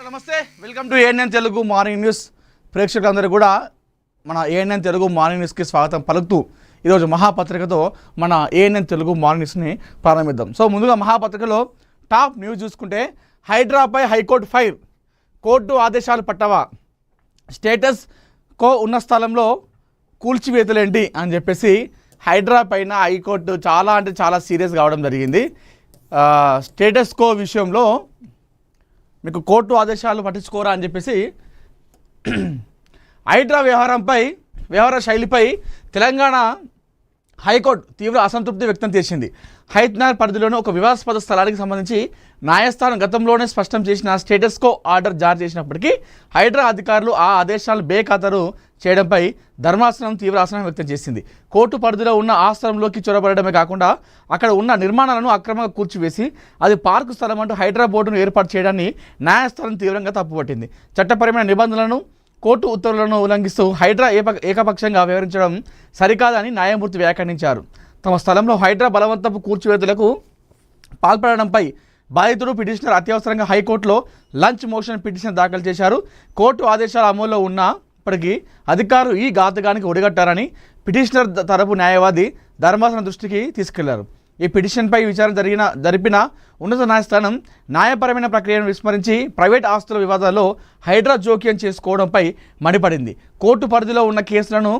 నమస్తే, welcome to ANN Telugu morning news. ప్రేక్షకులందరూ కూడా మన ఏఎన్ఎన్ తెలుగు మార్నింగ్ న్యూస్కి స్వాగతం పలుకుతూ ఈరోజు మహాపత్రికతో మన ఏఎన్ఎన్ తెలుగు మార్నింగ్ న్యూస్ని ప్రారంభిద్దాం. సో ముందుగా మహాపత్రికలో టాప్ న్యూస్ చూసుకుంటే హైడ్రాపై హైకోర్టు ఫైర్, కోర్టు ఆదేశాలు పట్టవా, స్టేటస్ కో ఉన్న స్థలంలో కూల్చివేతలేంటి అని చెప్పేసి హైడ్రా పైన హైకోర్టు చాలా సీరియస్ కావడం జరిగింది. స్టేటస్ కో విషయంలో మీకు కోర్టు ఆదేశాలు పట్టించుకోరా అని చెప్పేసి హైడ్రా వ్యవహార శైలిపై తెలంగాణ హైకోర్టు తీవ్ర అసంతృప్తి వ్యక్తం చేసింది. హైత్నగర్ పరిధిలోని ఒక వివాదాస్పద స్థలానికి సంబంధించి న్యాయస్థానం గతంలోనే స్పష్టం చేసిన స్టేటస్ కో ఆర్డర్ జారీ చేసినప్పటికీ హైడ్రా అధికారులు ఆ ఆదేశాలను బేఖాతరు చేయడంపై ధర్మాసనం తీవ్ర అసహనం వ్యక్తం చేసింది. కోర్టు పరిధిలో ఉన్న ఆ స్థలంలోకి చొరబడమే కాకుండా అక్కడ ఉన్న నిర్మాణాలను అక్రమంగా కూర్చివేసి అది పార్కు స్థలం అంటూ హైడ్రా బోర్డును ఏర్పాటు చేయడాన్ని న్యాయస్థానం తీవ్రంగా తప్పుపట్టింది. చట్టపరమైన నిబంధనలను కోర్టు ఉత్తర్వులను ఉల్లంఘిస్తూ హైడ్రా ఏకపక్షంగా వ్యవహరించడం సరికాదని న్యాయమూర్తి వ్యాఖ్యానించారు. తమ స్థలంలో హైడ్రా బలవంతపు కూర్చివేతలకు పాల్పడడంపై బాధితుడు పిటిషనర్ అత్యవసరంగా హైకోర్టులో లంచ్ మోషన్ పిటిషన్ దాఖలు చేశారు. కోర్టు ఆదేశాలు అమల్లో ఉన్నప్పటికీ అధికారులు ఈ ఘాతుకానికి ఒడిగట్టారని పిటిషనర్ తరపు న్యాయవాది ధర్మాసనం దృష్టికి తీసుకెళ్లారు. ఈ పిటిషన్పై విచారణ జరిపిన ఉన్నత న్యాయస్థానం న్యాయపరమైన ప్రక్రియను విస్మరించి ప్రైవేట్ ఆస్తుల వివాదాల్లో హైడ్రా జోక్యం చేసుకోవడంపై మండిపడింది. కోర్టు పరిధిలో ఉన్న కేసులను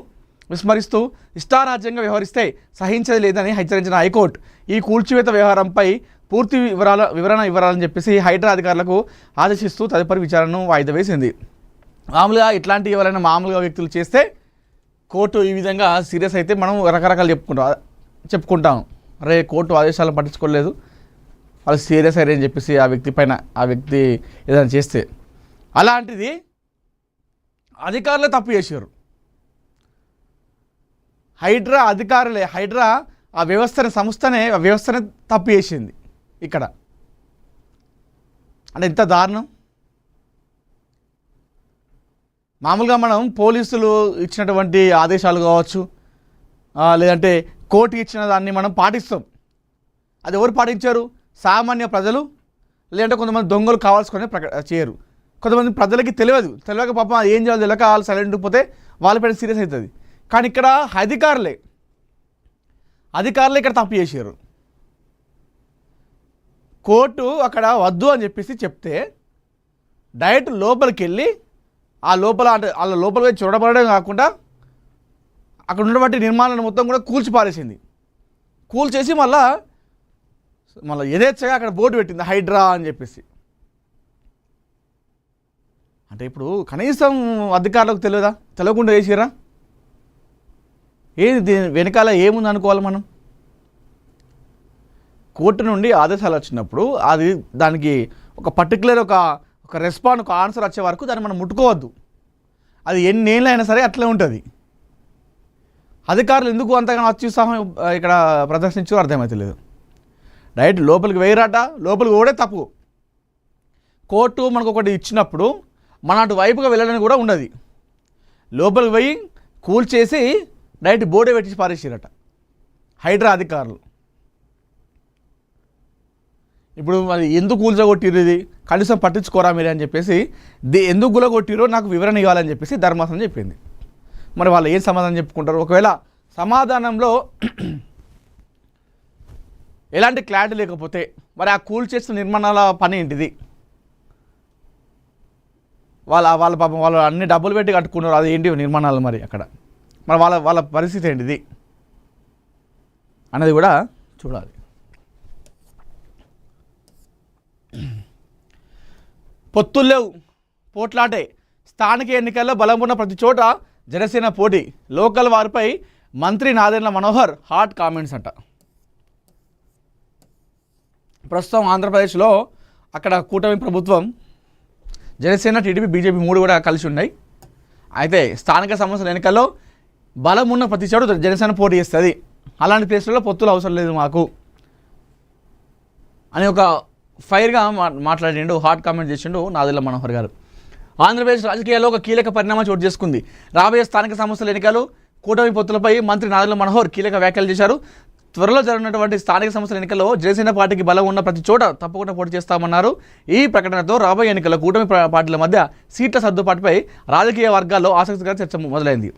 విస్మరిస్తూ ఇష్టారాజ్యంగా వ్యవహరిస్తే సహించేది లేదని హెచ్చరించిన హైకోర్టు ఈ కూల్చివేత వ్యవహారంపై పూర్తి వివరణ ఇవ్వాలని చెప్పేసి హైడ్రా అధికారులకు ఆదేశిస్తూ తదుపరి విచారణను వాయిదా వేసింది. మామూలుగా ఇట్లాంటి ఎవరైనా మామూలుగా వ్యక్తులు చేస్తే కోర్టు ఈ విధంగా సీరియస్ అయితే మనం రకరకాలు చెప్పుకుంటాం. అరే కోర్టు ఆదేశాలు పట్టించుకోలేదు, వాళ్ళు సీరియస్ అయ్యారని చెప్పేసి ఆ వ్యక్తి ఏదైనా చేస్తే, అలాంటిది అధికారులే తప్పు చేశారు. హైడ్రా అధికారులే, హైడ్రా ఆ వ్యవస్థనే తప్పు చేసింది. ఇక్కడ అంటే ఎంత దారుణం. మామూలుగా మనం పోలీసులు ఇచ్చినటువంటి ఆదేశాలు కావచ్చు, లేదంటే కోర్టు ఇచ్చిన దాన్ని మనం పాటిస్తాం. అది ఎవరు పాటించారు? సామాన్య ప్రజలు, లేదంటే కొంతమంది దొంగలు కావాల్సుకొని చేయరు. కొంతమంది ప్రజలకి తెలియక పాపం ఏం చేయాలో తెలియక వాళ్ళు సైలెంట్ పోతే వాళ్ళపైన సీరియస్ అవుతుంది. కానీ ఇక్కడ అధికారులే ఇక్కడ తప్పు చేశారు. కోర్టు అక్కడ వద్దు అని చెప్పేసి చెప్తే డైరెక్ట్ లోపలికి వెళ్ళి వాళ్ళ లోపలికి చూడబడడం కాకుండా అక్కడ ఉన్నటువంటి నిర్మాణాలను మొత్తం కూడా కూల్చేసి మళ్ళీ యథేచ్ఛగా అక్కడ బోర్డు పెట్టింది హైడ్రా అని చెప్పేసి. అంటే ఇప్పుడు కనీసం అధికారులకు తెలియకుండా చేసిరా? ఏది దీని వెనకాల ఏముంది అనుకోవాలి మనం? కోర్టు నుండి ఆదేశాలు వచ్చినప్పుడు దానికి ఒక పర్టికులర్ ఒక రెస్పాండ్, ఒక ఆన్సర్ వచ్చే వరకు దాన్ని మనం ముట్టుకోవద్దు. అది ఎన్నేళ్ళైనా సరే అట్లే ఉంటుంది. అధికారులు ఎందుకు అంతగానో అత్యుత్సాహం ఇక్కడ ప్రదర్శించారో అర్థమవుతలేదు. డైరెక్ట్ లోపలికి వేయరాట, లోపలికి కూడా తప్పు. కోర్టు మనకు ఒకటి ఇచ్చినప్పుడు మన అటు వైపుగా వెళ్ళడానికి కూడా ఉండదు. లోపలికి పోయి కూల్చేసి డైరెక్ట్ బోర్డే పెట్టి పారేసారట హైడ్రా అధికారులు. ఇప్పుడు మరి ఎందుకు కూల్చగొట్టిరు, ఇది కనీసం పట్టించుకోరా మీరే అని చెప్పేసి ఎందుకు గులగొట్టిరో నాకు వివరణ ఇవ్వాలని చెప్పేసి ధర్మాసనం చెప్పింది. మరి వాళ్ళు ఏం సమాధానం చెప్పుకుంటారు? ఒకవేళ సమాధానంలో ఎలాంటి క్లారిటీ లేకపోతే మరి ఆ కూల్చేసిన నిర్మాణాల పని ఏంటిది? వాళ్ళ పాపం వాళ్ళు అన్ని డబ్బులు పెట్టి కట్టుకున్నారు, అది ఏంటి నిర్మాణాలు? మరి వాళ్ళ పరిస్థితి ఏంటిది అనేది కూడా చూడాలి. పొత్తుల్లేవు, పోట్లాటే, స్థానిక ఎన్నికల్లో బలం ఉన్న ప్రతి చోట జనసేన పోటీ, లోకల్ వారిపై మంత్రి నాదెండ్ల మనోహర్ హాట్ కామెంట్స్ అంట. ప్రస్తుతం ఆంధ్రప్రదేశ్లో అక్కడ కూటమి ప్రభుత్వం, జనసేన, టీడీపీ, బీజేపీ మూడు కూడా కలిసి ఉన్నాయి. అయితే స్థానిక సంస్థల ఎన్నికల్లో బలం ఉన్న ప్రతి చోట జనసేన పోటీ చేస్తుంది. అలాంటి ప్లేస్లలో పొత్తులు అవసరం లేదు మాకు అని ఒక ఫైర్గా మాట్లాడిండు, హాట్ కామెంట్ చేసిండు నాదెండ్ల మనోహర్ గారు. ఆంధ్రప్రదేశ్ రాజకీయాల్లో ఒక కీలక పరిణామం చోటు చేసుకుంది. రాబోయే స్థానిక సంస్థల ఎన్నికలు కూటమి పొత్తులపై మంత్రి నాదెండ్ల మనోహర్ కీలక వ్యాఖ్యలు చేశారు. త్వరలో జరగనున్నటువంటి స్థానిక సంస్థల ఎన్నికల్లో జనసేన పార్టీకి బలం ఉన్న ప్రతి చోట తప్పకుండా పోటీ చేస్తామన్నారు. ఈ ప్రకటనతో రాబోయే ఎన్నికల్లో కూటమి పార్టీల మధ్య సీట్ల సర్దుబాటుపై రాజకీయ వర్గాల్లో ఆసక్తికర చర్చ మొదలైంది.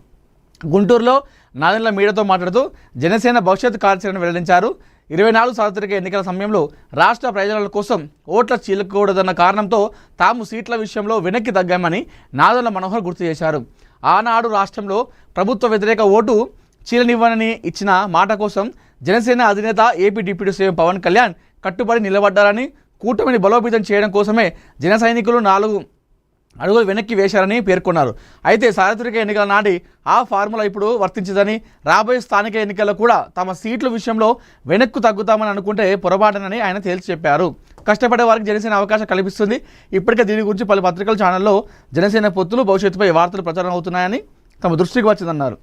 గుంటూరులో నాదెండ్ల మీడియాతో మాట్లాడుతూ జనసేన భవిష్యత్ కార్యాచరణ వెల్లడించారు. 24 సార్వత్రిక ఎన్నికల సమయంలో రాష్ట్ర ప్రయోజనాల కోసం ఓట్ల చీలకూడదన్న కారణంతో తాము సీట్ల విషయంలో వెనక్కి తగ్గామని నాదెండ్ల మనోహర్ గుర్తు చేశారు. ఆనాడు రాష్ట్రంలో ప్రభుత్వ వ్యతిరేక ఓటు చీలనివ్వనని ఇచ్చిన మాట కోసం జనసేన అధినేత AP deputy CM Pawan Kalyan కట్టుబడి నిలబడ్డారని, కూటమిని బలోపేతం చేయడం కోసమే జన సైనికులు 4 అడుగులు వెనక్కి వేశారని పేర్కొన్నారు. అయితే సార్వత్రిక ఎన్నికల నాటి ఆ ఫార్ములా ఇప్పుడు వర్తించదని, రాబోయే స్థానిక ఎన్నికల్లో కూడా తమ సీట్ల విషయంలో వెనక్కు తగ్గుతామని అనుకుంటే పొరపాటునని ఆయన తేల్చి చెప్పారు. కష్టపడే వారికి జనసేన అవకాశం కల్పిస్తుంది. ఇప్పటికే దీని గురించి పలు పత్రికల ఛానల్లో జనసేన పొత్తులు భవిష్యత్తుపై వార్తలు ప్రచారం అవుతున్నాయని తమ దృష్టికి వచ్చిందన్నారు.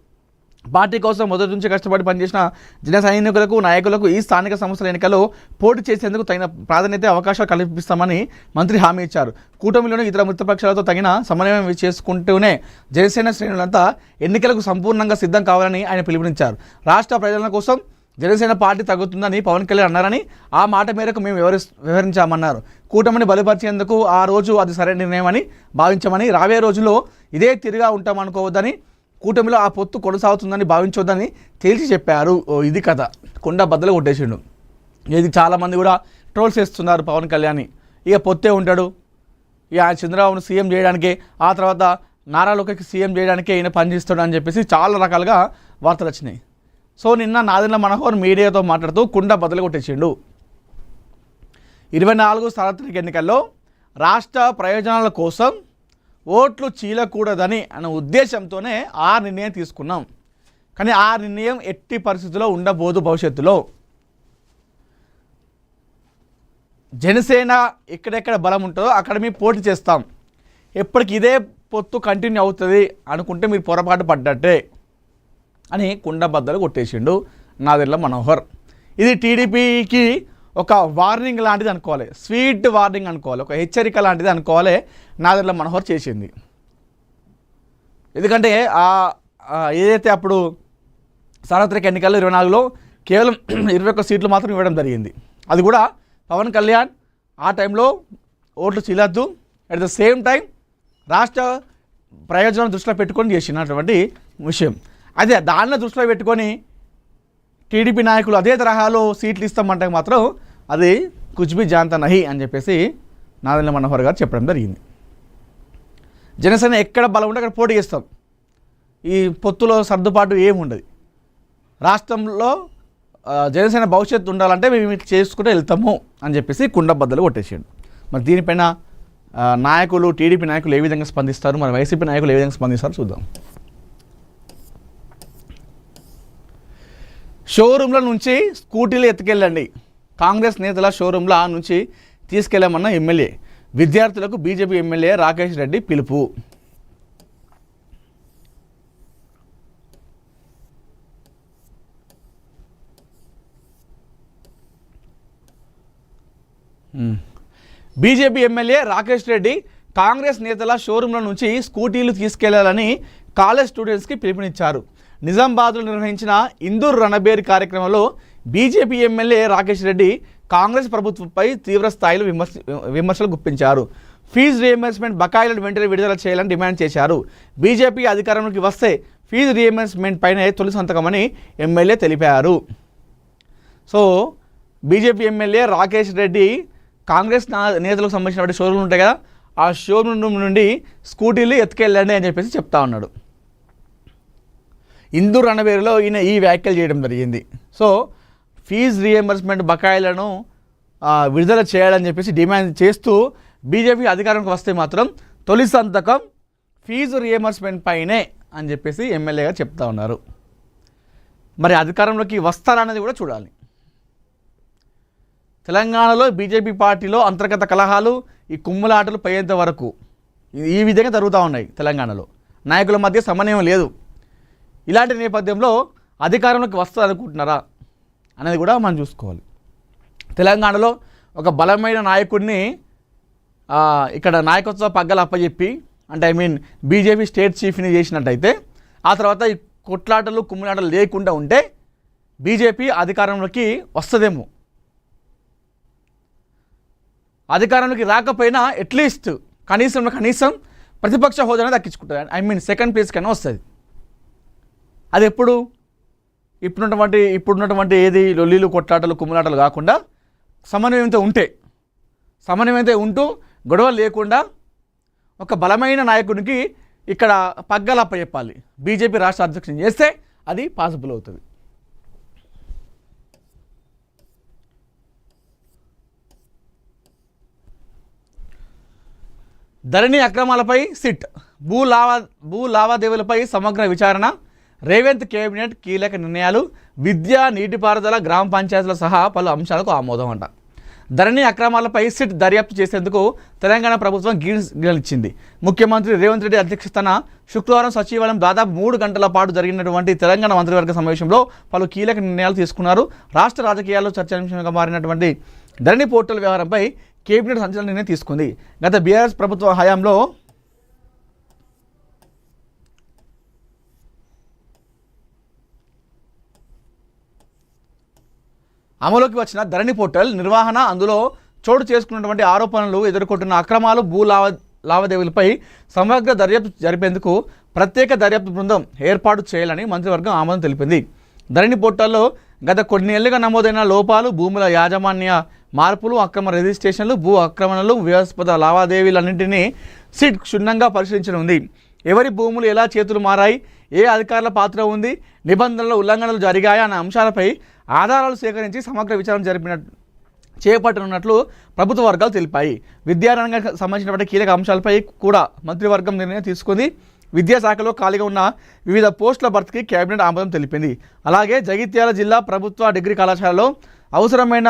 పార్టీ కోసం మొదటి నుంచి కష్టపడి పనిచేసిన జన సైనికులకు, నాయకులకు ఈ స్థానిక సంస్థల ఎన్నికల్లో పోటీ చేసేందుకు తగిన ప్రాధాన్యత అవకాశాలు కల్పిస్తామని మంత్రి హామీ ఇచ్చారు. కూటమిలోని ఇతర మిత్రపక్షాలతో తగిన సమన్వయం చేసుకుంటూనే జనసేన శ్రేణులంతా ఎన్నికలకు సంపూర్ణంగా సిద్ధం కావాలని ఆయన పిలుపునిచ్చారు. రాష్ట్ర ప్రజల కోసం జనసేన పార్టీ తగ్గుతుందని పవన్ కళ్యాణ్ అన్నారని, ఆ మాట మేరకు మేము వివరించామన్నారు. కూటమిని బలపరిచేందుకు ఆ రోజు అది సరైన నిర్ణయమని భావించామని, రాబోయే రోజుల్లో ఇదే తిరిగా ఉంటామనుకోవద్దని, కూటమిలో ఆ పొత్తు కొనసాగుతుందని భావించొద్దని తేల్చి చెప్పారు. ఇది కథ. కుండ బద్దలు కొట్టేసిండు. ఇది చాలామంది కూడా ట్రోల్స్ చేస్తున్నారు పవన్ కళ్యాణ్ని. ఇక పొత్తే ఉంటాడు, ఇక ఆయన చంద్రబాబును సీఎం చేయడానికే, ఆ తర్వాత నారా లోకేష్కి సీఎం చేయడానికే ఈయన పనిచేస్తాడు అని చెప్పేసి చాలా రకాలుగా వార్తలు వచ్చినాయి. సో నిన్న నాదెండ్ల మనోహర్ మీడియాతో మాట్లాడుతూ కుండ బద్దలు కొట్టేసిండు. 24 సార్వత్రిక ఎన్నికల్లో రాష్ట్ర ప్రయోజనాల కోసం ఓట్లు చీలకూడదని అనే ఉద్దేశంతోనే ఆ నిర్ణయం తీసుకున్నాం. కానీ ఆ నిర్ణయం ఎట్టి పరిస్థితుల్లో ఉండబోదు. భవిష్యత్తులో జనసేన ఎక్కడెక్కడ బలం ఉంటుందో అక్కడ మేము పోటీ చేస్తాం. ఎప్పటికి ఇదే పొత్తు కంటిన్యూ అవుతుంది అనుకుంటే మీరు పొరపాటు పడ్డట్టే అని కుండ బద్దలు కొట్టేసిండు నాదెండ్ల మనోహర్. ఇది టీడీపీకి ఒక వార్నింగ్ లాంటిది అనుకోవాలి, స్వీట్ వార్నింగ్ అనుకోవాలి, ఒక హెచ్చరిక లాంటిది అనుకోవాలి నాదెండ్ల మనోహర్ చేసింది. ఎందుకంటే ఏదైతే అప్పుడు సార్వత్రిక ఎన్నికల్లో 24లో కేవలం 21 సీట్లు మాత్రం ఇవ్వడం జరిగింది. అది కూడా పవన్ కళ్యాణ్ ఆ టైంలో ఓట్లు చీలద్దు, అట్ ద సేమ్ టైం రాష్ట్ర ప్రయోజనం దృష్టిలో పెట్టుకొని చేసినటువంటి విషయం. అదే దాన్ని దృష్టిలో పెట్టుకొని టీడీపీ నాయకులు అదే తరహాలో సీట్లు ఇస్తామంటే మాత్రం అది కుచ్బీ జాంతా నహి అని చెప్పేసి నాదెండ్ల మనోహర్ గారు చెప్పడం జరిగింది. జనసేన ఎక్కడ బలం ఉంటే అక్కడ పోటీ చేస్తాం. ఈ పొత్తులో సర్దుబాటు ఏముండదు. రాష్ట్రంలో జనసేన భవిష్యత్తు ఉండాలంటే మేము చేసుకుంటూ వెళ్తాము అని చెప్పేసి కుండ బద్దలు కొట్టేసాడు. మరి దీనిపైన నాయకులు, టీడీపీ నాయకులు ఏ విధంగా స్పందిస్తారు, మరి వైసీపీ నాయకులు ఏ విధంగా స్పందిస్తారో చూద్దాం. షోరూంల నుంచి స్కూటీలు ఎత్తుకెళ్ళండి, కాంగ్రెస్ నేతల షోరూంల నుంచి తీసుకెళ్లామన్న ఎమ్మెల్యే. విద్యార్థులకు బీజేపీ ఎమ్మెల్యే రాకేష్ రెడ్డి పిలుపు. బీజేపీ ఎమ్మెల్యే రాకేష్ రెడ్డి కాంగ్రెస్ నేతల షోరూంల నుంచి స్కూటీలు తీసుకెళ్లాలని కాలేజ్ స్టూడెంట్స్కి పిలుపునిచ్చారు. నిజామాబాద్లో నిర్వహించిన ఇందూర్ రణబేర్ కార్యక్రమంలో బీజేపీ ఎమ్మెల్యే రాకేష్ రెడ్డి కాంగ్రెస్ ప్రభుత్వంపై తీవ్ర స్థాయిలో విమర్శలు గుప్పించారు. ఫీజు రీఎంబర్స్మెంట్ బకాయిలను వెంటనే విడుదల చేయాలని డిమాండ్ చేశారు. బీజేపీ అధికారంలోకి వస్తే ఫీజు రీఎంబర్స్మెంట్ పైనే తొలి సంతకమని ఎమ్మెల్యే తెలిపారు. So BJP MLA Rakesh Reddy Congress నేతలకు సంబంధించినటువంటి షోరూమ్లు ఉంటాయి కదా, ఆ షోరూమ్ నుండి స్కూటీలు ఎత్తుకెళ్ళండి అని చెప్పేసి చెప్తా ఉన్నాడు. ఇందూర్ రణబేరులో ఈయన ఈ వ్యాఖ్యలు చేయడం జరిగింది. సో ఫీజు రీఎంబర్స్మెంట్ బకాయిలను విడుదల చేయాలని చెప్పేసి డిమాండ్ చేస్తూ బీజేపీ అధికారంకి వస్తే మాత్రం తొలి సంతకం ఫీజు రీఎంబర్స్మెంట్ పైనే అని చెప్పేసి ఎమ్మెల్యేగా చెప్తా ఉన్నారు. మరి అధికారంలోకి వస్తారన్నది కూడా చూడాలి. తెలంగాణలో బీజేపీ పార్టీలో అంతర్గత కలహాలు, ఈ కుమ్ములాటలు పోయేంత వరకు ఈ విధంగా జరుగుతూ ఉన్నాయి. తెలంగాణలో నాయకుల మధ్య సమన్వయం లేదు. ఇలాంటి నేపథ్యంలో అధికారంలోకి వస్తారనుకుంటున్నారా అనేది కూడా మనం చూసుకోవాలి. తెలంగాణలో ఒక బలమైన నాయకుడిని ఇక్కడ నాయకత్వ పగ్గలు అప్పచెప్పి, అంటే బీజేపీ స్టేట్ చీఫ్ని చేసినట్టయితే, ఆ తర్వాత ఈ కొట్లాటలు కుమ్ములాటలు లేకుండా ఉంటే బీజేపీ అధికారంలోకి వస్తుందేమో. అధికారంలోకి రాకపోయినా అట్లీస్ట్ కనీసం ప్రతిపక్ష హోదానే దక్కించుకుంటుంది. ఐ మీన్ సెకండ్ ప్లేస్ కన్నా వస్తుంది. అది ఎప్పుడు ఇప్పుడున్నటువంటి ఏది లొల్లీలు కొట్లాటలు కుమ్ములాటలు కాకుండా సమన్వయంతో ఉంటూ గొడవలు లేకుండా ఒక బలమైన నాయకునికి ఇక్కడ పగ్గాలు అప్పచెప్పాలి. బీజేపీ రాష్ట్ర అధ్యక్షుని చేస్తే అది పాసిబుల్ అవుతుంది. ధరణి అక్రమాలపై సిట్, భూ లావాదేవీలపై సమగ్ర విచారణ, రేవంత్ కేబినెట్ కీలక నిర్ణయాలు, విద్య, నీటిపారుదల, గ్రామ పంచాయతీల సహా పలు అంశాలకు ఆమోదం అంట. ధరణి అక్రమాలపై సిట్ దర్యాప్తు చేసేందుకు తెలంగాణ ప్రభుత్వం గ్రీన్ ఇచ్చింది. ముఖ్యమంత్రి రేవంత్ రెడ్డి అధ్యక్షతన శుక్రవారం సచివాలయం దాదాపు 3 గంటల పాటు జరిగినటువంటి తెలంగాణ మంత్రివర్గ సమావేశంలో పలు కీలక నిర్ణయాలు తీసుకున్నారు. రాష్ట్ర రాజకీయాల్లో చర్చనీయాంశంగా మారినటువంటి ధరణి పోర్టల్ వ్యవహారంపై కేబినెట్ సంచలన నిర్ణయం తీసుకుంది. గత బీఆర్ఎస్ ప్రభుత్వ హయాంలో అమలులోకి వచ్చిన ధరణి పోర్టల్ నిర్వహణ, అందులో చోటు చేసుకున్నటువంటి ఆరోపణలు, ఎదుర్కొంటున్న అక్రమాలు, లావాదేవీలపై సమగ్ర దర్యాప్తు జరిపేందుకు ప్రత్యేక దర్యాప్తు బృందం ఏర్పాటు చేయాలని మంత్రివర్గం ఆమోదం తెలిపింది. ధరణి పోర్టల్లో గత కొన్ని ఏళ్లుగా నమోదైన లోపాలు, భూముల యాజమాన్య మార్పులు, అక్రమ రిజిస్ట్రేషన్లు, భూ ఆక్రమణలు, వివాదాస్పద లావాదేవీలన్నింటినీ సిట్ క్షుణ్ణంగా పరిశీలించనుంది. ఎవరి భూములు ఎలా చేతులు మారాయి, ఏ అధికారుల పాత్ర ఉంది, నిబంధనల ఉల్లంఘనలు జరిగాయా అన్న అంశాలపై ఆధారాలు సేకరించి సమగ్ర విచారణ చేపట్టనున్నట్లు ప్రభుత్వ వర్గాలు తెలిపాయి. విద్యారంగానికి సంబంధించినటువంటి కీలక అంశాలపై కూడా మంత్రివర్గం నిర్ణయం తీసుకుంది. విద్యాశాఖలో ఖాళీగా ఉన్న వివిధ పోస్టుల భర్తీకి కేబినెట్ ఆమోదం తెలిపింది. అలాగే జగిత్యాల జిల్లా ప్రభుత్వ డిగ్రీ కళాశాలలో అవసరమైన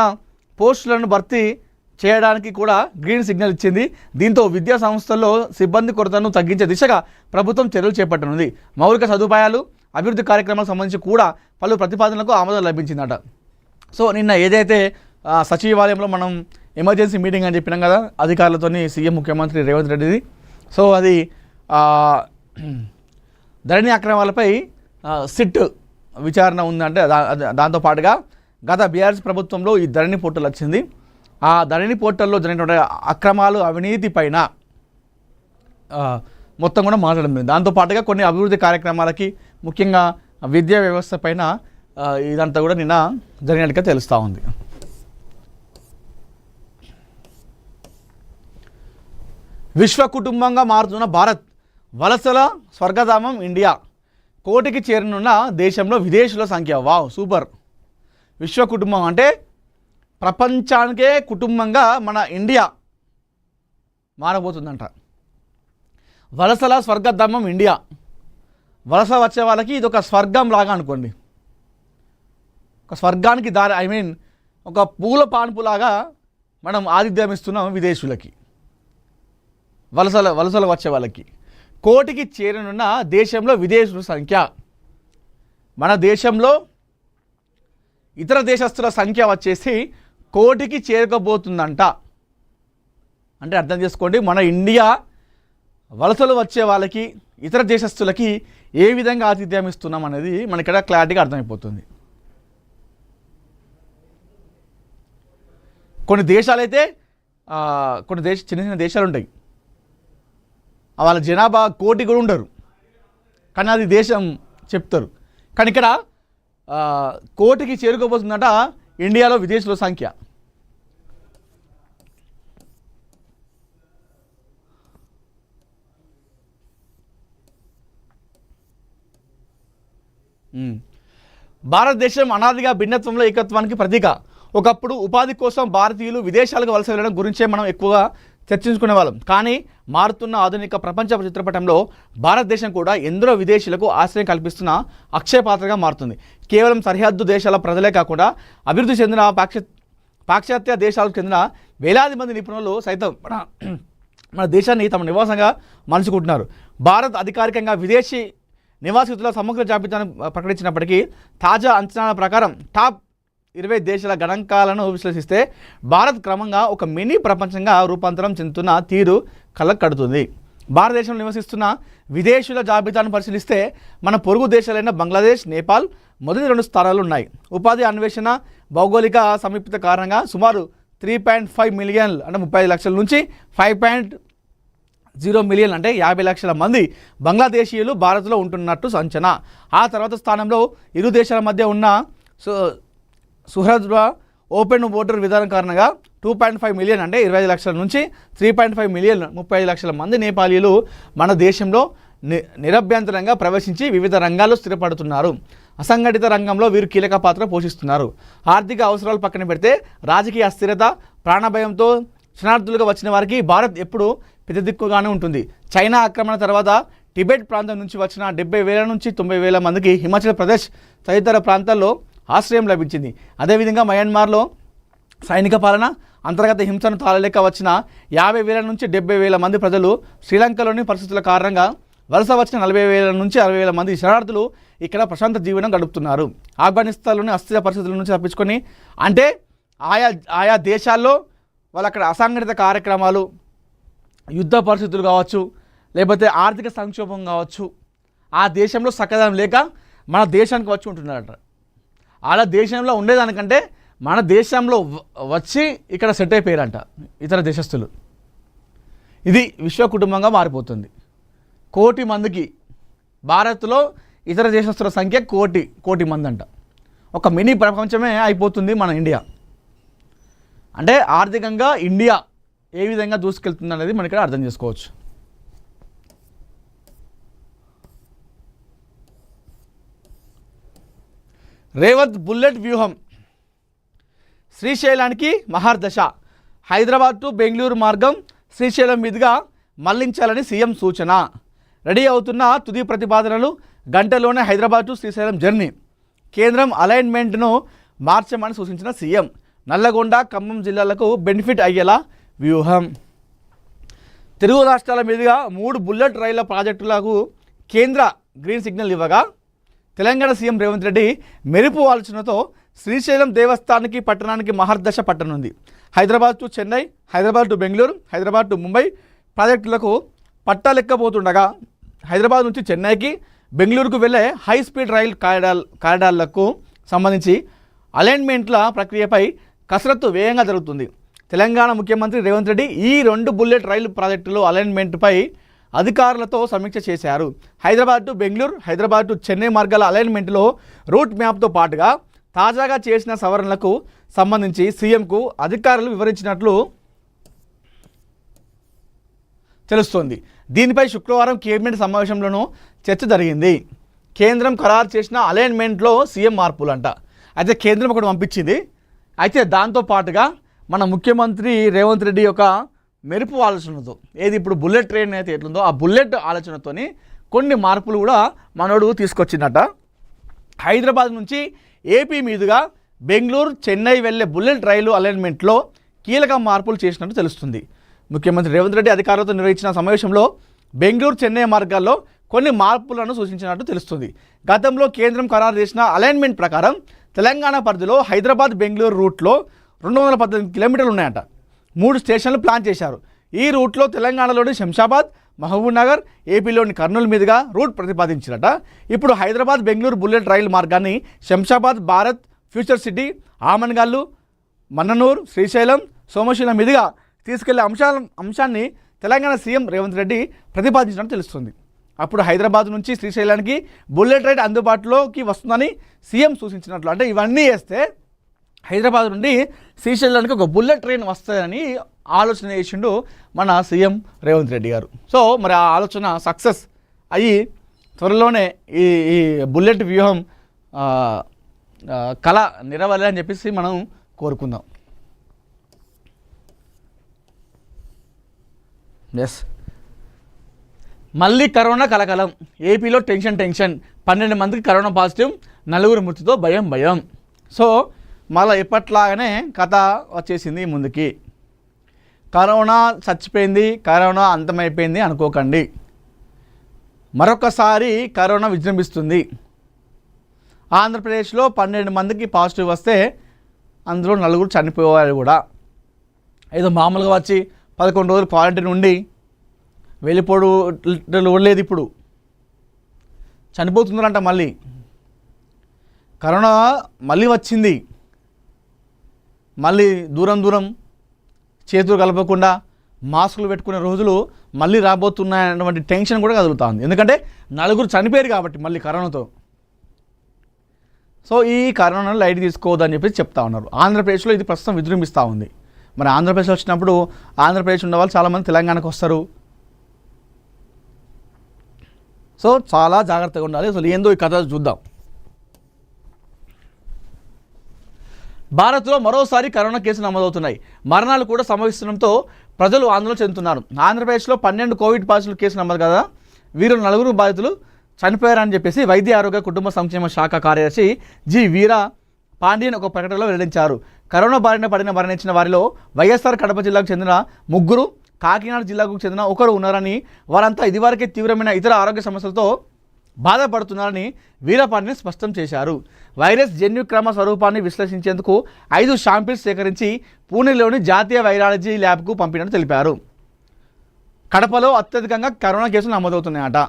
పోస్టులను భర్తీ చేయడానికి కూడా గ్రీన్ సిగ్నల్ ఇచ్చింది. దీంతో విద్యా సంస్థల్లో సిబ్బంది కొరతను తగ్గించే దిశగా ప్రభుత్వం చర్యలు చేపట్టనుంది. మౌలిక సదుపాయాలు, అభివృద్ధి కార్యక్రమాలకు సంబంధించి కూడా పలు ప్రతిపాదనలకు ఆమోదం లభించిందట. సో నిన్న ఏదైతే సచివాలయంలో మనం ఎమర్జెన్సీ మీటింగ్ అని చెప్పినాం కదా అధికారులతోని, సీఎం ముఖ్యమంత్రి రేవంత్ రెడ్డిది. సో అది ధరణి అక్రమాలపై సిట్ విచారణ ఉందంటే దాంతోపాటుగా గత బీఆర్ఎస్ ప్రభుత్వంలో ఈ ధరణి పోర్టల్ వచ్చింది. ఆ ధరణి పోర్టల్లో జరిగినటువంటి అక్రమాలు, అవినీతి పైన మొత్తం కూడా మాట్లాడింది. దాంతోపాటుగా కొన్ని అభివృద్ధి కార్యక్రమాలకి, ముఖ్యంగా విద్యా వ్యవస్థ పైన ఇదంతా కూడా నిన్న జరిగినట్టుగా తెలుస్తూ ఉంది. విశ్వ కుటుంబంగా మారుతున్న భారత్, వలసల స్వర్గధామం ఇండియా, కోటికి చేరనున్న దేశంలో విదేశీయుల సంఖ్య. Wow, super. విశ్వ కుటుంబం అంటే ప్రపంచానికే కుటుంబంగా మన ఇండియా మారబోతుందంట. వలసల స్వర్గధామం ఇండియా. వలస వచ్చే వాళ్ళకి ఇది ఒక స్వర్గం లాగా అనుకోండి, ఒక స్వర్గానికి దారి, ఐ మీన్ ఒక పూల పాన్పులాగా మనం ఆతిథ్యం ఇస్తున్నాం విదేశీయులకి, వలసలు వచ్చే వాళ్ళకి. కోటికి చేరనున్న దేశంలో విదేశీయుల సంఖ్య. మన దేశంలో ఇతర దేశస్తుల సంఖ్య వచ్చేసి కోటికి చేరుకోబోతుందంట. అంటే అర్థం చేసుకోండి, మన ఇండియా వలసలు వచ్చే వాళ్ళకి, ఇతర దేశస్తులకి ఏ విధంగా ఆతిథ్యం ఇస్తున్నాం అనేది మనకి ఇక్కడ క్లారిటీగా అర్థమైపోతుంది. కొన్ని దేశాలైతే చిన్న చిన్న దేశాలు ఉంటాయి, వాళ్ళ జనాభా కోటి కూడా ఉండరు, కానీ అది దేశం చెప్తారు. కానీ ఇక్కడ కోటికి చేరుకోబోతుందట ఇండియాలో విదేశీయుల సంఖ్య. భారతదేశం అనాదిగా భిన్నత్వంలో ఏకత్వానికి ప్రతీక. ఒకప్పుడు ఉపాధి కోసం భారతీయులు విదేశాలకు వలస వెళ్ళడం గురించే మనం ఎక్కువగా చర్చించుకునే వాళ్ళం. కానీ మారుతున్న ఆధునిక ప్రపంచ చిత్రపటంలో భారతదేశం కూడా ఎందరో విదేశీయులకు ఆశ్రయం కల్పిస్తున్న అక్షయ పాత్రగా మారుతుంది. కేవలం సరిహద్దు దేశాల ప్రజలే కాకుండా అభివృద్ధి చెందిన పాశ్చాత్య దేశాలకు చెందిన వేలాది మంది నిపుణులు సైతం మన దేశాన్ని తమ నివాసంగా మలుచుకుంటున్నారు. భారత్ అధికారికంగా విదేశీ నివాసితుల సమగ్ర జాబితాను ప్రకటించినప్పటికీ తాజా అంచనాల ప్రకారం టాప్ 20 దేశాల గణాంకాలను విశ్లేషిస్తే భారత్ క్రమంగా ఒక మినీ ప్రపంచంగా రూపాంతరం చెందుతున్న తీరు కళ్ళకు కడుతుంది. భారతదేశంలో నివసిస్తున్న విదేశీయుల జాబితాను పరిశీలిస్తే మన పొరుగు దేశాలైన బంగ్లాదేశ్, నేపాల్ మొదటి 2 స్థానాలు ఉన్నాయి. ఉపాధి అన్వేషణ భౌగోళిక సమీపత కారణంగా సుమారు 3.5 మిలియన్లు అంటే 35 లక్షల నుంచి 5.0 మిలియన్ అంటే 50 లక్షల మంది బంగ్లాదేశీయులు భారత్లో ఉంటున్నట్టు అంచనా. ఆ తర్వాత స్థానంలో ఇరు దేశాల మధ్య ఉన్న సుహృద్ ఓపెన్ బోర్డర్ విధానం కారణంగా 2.5 మిలియన్ అంటే 25 లక్షల నుంచి 3.5 మిలియన్ 35 లక్షల మంది నేపాలీలు మన దేశంలో నిరభ్యంతరంగా ప్రవేశించి వివిధ రంగాల్లో స్థిరపడుతున్నారు. అసంఘటిత రంగంలో వీరు కీలక పాత్ర పోషిస్తున్నారు. ఆర్థిక అవసరాలు పక్కన పెడితే రాజకీయ అస్థిరత, ప్రాణభయంతో శరణార్థులుగా వచ్చిన వారికి భారత్ ఎప్పుడు పెద్ద దిక్కుగానే ఉంటుంది. చైనా ఆక్రమణ తర్వాత టిబెట్ ప్రాంతం నుంచి వచ్చిన 70,000 నుంచి 90,000 మందికి హిమాచల్ ప్రదేశ్ తదితర ప్రాంతాల్లో ఆశ్రయం లభించింది. అదేవిధంగా మయన్మార్లో సైనిక పాలన, అంతర్గత హింసను తాళలేక వచ్చిన 50,000 నుంచి 70,000 మంది ప్రజలు, శ్రీలంకలోని పరిస్థితుల కారణంగా వలస వచ్చిన 40,000 నుంచి 60,000 మంది శరణార్థులు ఇక్కడ ప్రశాంత జీవనం గడుపుతున్నారు. ఆఫ్ఘనిస్తాన్లోని అస్థిర పరిస్థితుల నుంచి తప్పించుకొని అంటే ఆయా దేశాల్లో వాళ్ళు అక్కడ అసంఘటిత కార్యక్రమాలు, యుద్ధ పరిస్థితులు కావచ్చు, లేకపోతే ఆర్థిక సంక్షోభం కావచ్చు, ఆ దేశంలో సకదనం లేక మన దేశానికి వచ్చి ఉంటున్నారట. అలా దేశంలో ఉండేదానికంటే మన దేశంలో వచ్చి ఇక్కడ సెట్ అయిపోయారంట ఇతర దేశస్తులు. ఇది విశ్వ కుటుంబంగా మారిపోతుంది. 1 కోటి మందికి భారత్లో ఇతర దేశస్తుల సంఖ్య కోటి మంది అంట. ఒక మినీ ప్రపంచమే అయిపోతుంది మన ఇండియా. అంటే ఆర్థికంగా ఇండియా ఏ విధంగా దూసుకెళ్తుంది అనేది మనం ఇక్కడ అర్థం చేసుకోవచ్చు. రేవంత్ బుల్లెట్ వ్యూహం, శ్రీశైలానికి మహర్దశ. హైదరాబాద్ టు బెంగళూరు మార్గం శ్రీశైలం మీదుగా మళ్లించాలని సీఎం సూచన. రెడీ అవుతున్న తుది ప్రతిపాదనలు, గంటలోనే హైదరాబాద్ టు శ్రీశైలం జర్నీ. కేంద్రం అలైన్మెంట్ను మార్చమని సూచించిన సీఎం. నల్లగొండ, ఖమ్మం జిల్లాలకు బెనిఫిట్ అయ్యేలా వ్యూహం. తెలుగు రాష్ట్రాల మీదుగా 3 బుల్లెట్ రైళ్ల ప్రాజెక్టులకు కేంద్ర గ్రీన్ సిగ్నల్ ఇవ్వగా తెలంగాణ సీఎం రేవంత్ రెడ్డి మెరుపు ఆలోచనతో శ్రీశైలం దేవస్థానానికి పట్టణానికి మహర్దశ పట్టనుంది. Hyderabad to Chennai, Hyderabad to Bengaluru, Hyderabad to Mumbai ప్రాజెక్టులకు పట్టాలెక్కబోతుండగా హైదరాబాద్ నుంచి చెన్నైకి, బెంగళూరుకు వెళ్ళే హై స్పీడ్ రైల్ కారిడార్లకు సంబంధించి అలైన్మెంట్ల ప్రక్రియపై కసరత్తు వేగంగా జరుగుతుంది. తెలంగాణ ముఖ్యమంత్రి రేవంత్ రెడ్డి ఈ 2 బుల్లెట్ రైలు ప్రాజెక్టులు అలైన్మెంట్పై అధికారులతో సమీక్ష చేశారు. హైదరాబాద్ టు బెంగళూరు, హైదరాబాద్ టు చెన్నై మార్గాల అలైన్మెంట్లో రూట్ మ్యాప్తో పాటుగా తాజాగా చేసిన సవరణలకు సంబంధించి సీఎంకు అధికారులు వివరించినట్లు తెలుస్తోంది. దీనిపై శుక్రవారం కేబినెట్ సమావేశంలోనూ చర్చ జరిగింది. కేంద్రం ఖరారు చేసిన అలైన్మెంట్లో సీఎం మార్పులంట. అయితే కేంద్రం ఒకటి పంపించింది. అయితే దాంతో పాటుగా మన ముఖ్యమంత్రి రేవంత్ రెడ్డి యొక్క మెరుపు ఆలోచనతో, ఏది ఇప్పుడు బుల్లెట్ ట్రైన్ అయితే ఎట్లుందో ఆ బుల్లెట్ ఆలోచనతోని కొన్ని మార్పులు కూడా మనోడు తీసుకొచ్చిందట. హైదరాబాద్ నుంచి ఏపీ మీదుగా బెంగళూరు, చెన్నై వెళ్ళే బుల్లెట్ రైలు అలైన్మెంట్లో కీలక మార్పులు చేసినట్టు తెలుస్తుంది. ముఖ్యమంత్రి రేవంత్ రెడ్డి అధికారులతో నిర్వహించిన సమావేశంలో బెంగళూరు, చెన్నై మార్గాల్లో కొన్ని మార్పులను సూచించినట్టు తెలుస్తుంది. గతంలో కేంద్రం ఖరారు చేసిన అలైన్మెంట్ ప్రకారం తెలంగాణ పరిధిలో హైదరాబాద్ బెంగళూరు రూట్లో 218 కిలోమీటర్లు ఉన్నాయంట. 3 స్టేషన్లు ప్లాన్ చేశారు. ఈ రూట్లో తెలంగాణలోని శంషాబాద్, మహబూబ్ నగర్, ఏపీలోని కర్నూలు మీదుగా రూట్ ప్రతిపాదించారట. ఇప్పుడు హైదరాబాద్ బెంగళూరు బుల్లెట్ రైలు మార్గాన్ని శంషాబాద్, భారత్ ఫ్యూచర్ సిటీ, ఆమన్గల్లు, మన్ననూరు, శ్రీశైలం, సోమశిల మీదుగా తీసుకెళ్లే అంశాన్ని తెలంగాణ సీఎం రేవంత్ రెడ్డి ప్రతిపాదించినట్టు తెలుస్తుంది. అప్పుడు హైదరాబాద్ నుంచి శ్రీశైలానికి బుల్లెట్ రైడ్ అందుబాటులోకి వస్తుందని సీఎం సూచించినట్లు. అంటే ఇవన్నీ చేస్తే హైదరాబాద్ నుండి శ్రీశైలానికి ఒక బుల్లెట్ ట్రైన్ వస్తుందని ఆలోచన చేసిండు మన సీఎం రేవంత్ రెడ్డి గారు. సో మరి ఆ ఆలోచన సక్సెస్ అయ్యి త్వరలోనే ఈ బుల్లెట్ వ్యూహం కళ నెరవేరాలి అని చెప్పేసి మనం కోరుకుందాం. ఎస్, మళ్ళీ కరోనా కలకలం. ఏపీలో టెన్షన్ 12 మందికి కరోనా పాజిటివ్, 4 మృతితో భయం. సో మళ్ళీ ఎప్పట్లాగానే కథ వచ్చేసింది ముందుకి. కరోనా చచ్చిపోయింది, కరోనా అంతమైపోయింది అనుకోకండి. మరొకసారి కరోనా విజృంభిస్తుంది. ఆంధ్రప్రదేశ్లో 12 మందికి పాజిటివ్ వస్తే అందులో 4 చనిపోయారు కూడా. ఏదో మామూలుగా వచ్చి 11 రోజులు క్వారంటైన్ ఉండి వెళ్ళిపోవడం లేదు. ఇప్పుడు చనిపోతున్నారంట. మళ్ళీ కరోనా మళ్ళీ వచ్చింది. మళ్ళీ దూరం చేతులు కలపకుండా మాస్కులు పెట్టుకునే రోజులు మళ్ళీ రాబోతున్నాయన్నటువంటి టెన్షన్ కూడా కదులుతుంది. ఎందుకంటే 4 చనిపోయారు కాబట్టి మళ్ళీ కరోనాతో. సో ఈ కరోనాను లైట్ తీసుకోవద్దని చెప్పి చెప్తా ఉన్నారు. ఆంధ్రప్రదేశ్లో ఇది ప్రస్తుతం విజృంభిస్తూ ఉంది. మరి ఆంధ్రప్రదేశ్ వచ్చినప్పుడు ఆంధ్రప్రదేశ్ ఉన్న వాళ్ళు చాలామంది తెలంగాణకు వస్తారు. సో చాలా జాగ్రత్తగా ఉండాలి. అసలు ఏందో ఈ కథ చూద్దాం. భారత్లో మరోసారి కరోనా కేసులు నమోదవుతున్నాయి. మరణాలు కూడా సంభవిస్తుండటంతో ప్రజలు ఆందోళన చెందుతున్నారు. ఆంధ్రప్రదేశ్లో 12 కోవిడ్ పాజిటివ్ కేసులు నమోదు కదా. వీరు 4 బాధితులు చనిపోయారని చెప్పేసి వైద్య ఆరోగ్య కుటుంబ సంక్షేమ శాఖ కార్యదర్శి జి వీర పాండియన్ ఒక ప్రకటనలో వెల్లడించారు. కరోనా బారిన మరణించిన వారిలో వైఎస్ఆర్ కడప జిల్లాకు చెందిన 3, కాకినాడ జిల్లాకు చెందిన 1 ఉన్నారని, వారంతా ఇదివరకే తీవ్రమైన ఇతర ఆరోగ్య సమస్యలతో బాధపడుతున్నారని వీరపాండియన్ స్పష్టం చేశారు. వైరస్ జన్యుక్రమ స్వరూపాన్ని విశ్లేషించేందుకు 5 శాంపిల్స్ సేకరించి పూణేలోని జాతీయ వైరాలజీ ల్యాబ్కు పంపినట్టు తెలిపారు. కడపలో అత్యధికంగా కరోనా కేసులు నమోదవుతున్నాయట.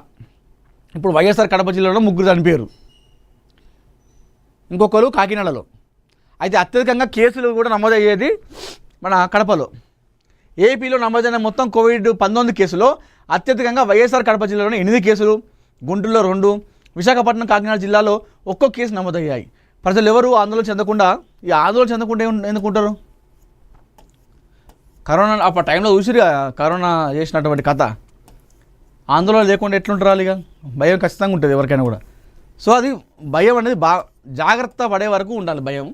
ఇప్పుడు వైఎస్ఆర్ కడప జిల్లాలో 3 చనిపోయారు, ఇంకొకరు కాకినాడలో. అయితే అత్యధికంగా కేసులు కూడా నమోదయ్యేది మన కడపలో. ఏపీలో నమోదైన మొత్తం కోవిడ్-19 కేసులో అత్యధికంగా వైఎస్ఆర్ కడప జిల్లాలోని 8 కేసులు, గుంటూరులో 2, విశాఖపట్నం, కాకినాడ జిల్లాలో 1 కేసు నమోదయ్యాయి. ప్రజలు ఎవరు ఆందోళన చెందకుండా ఎందుకుంటారు? కరోనా ఆ టైంలో చూసిరు కరోనా చేసినటువంటి కథ. ఆందోళన లేకుండా ఎట్లుంటారు? ఇక భయం ఖచ్చితంగా ఉంటుంది ఎవరికైనా కూడా. సో అది భయం అనేది జాగ్రత్త పడే వరకు ఉండాలి భయం.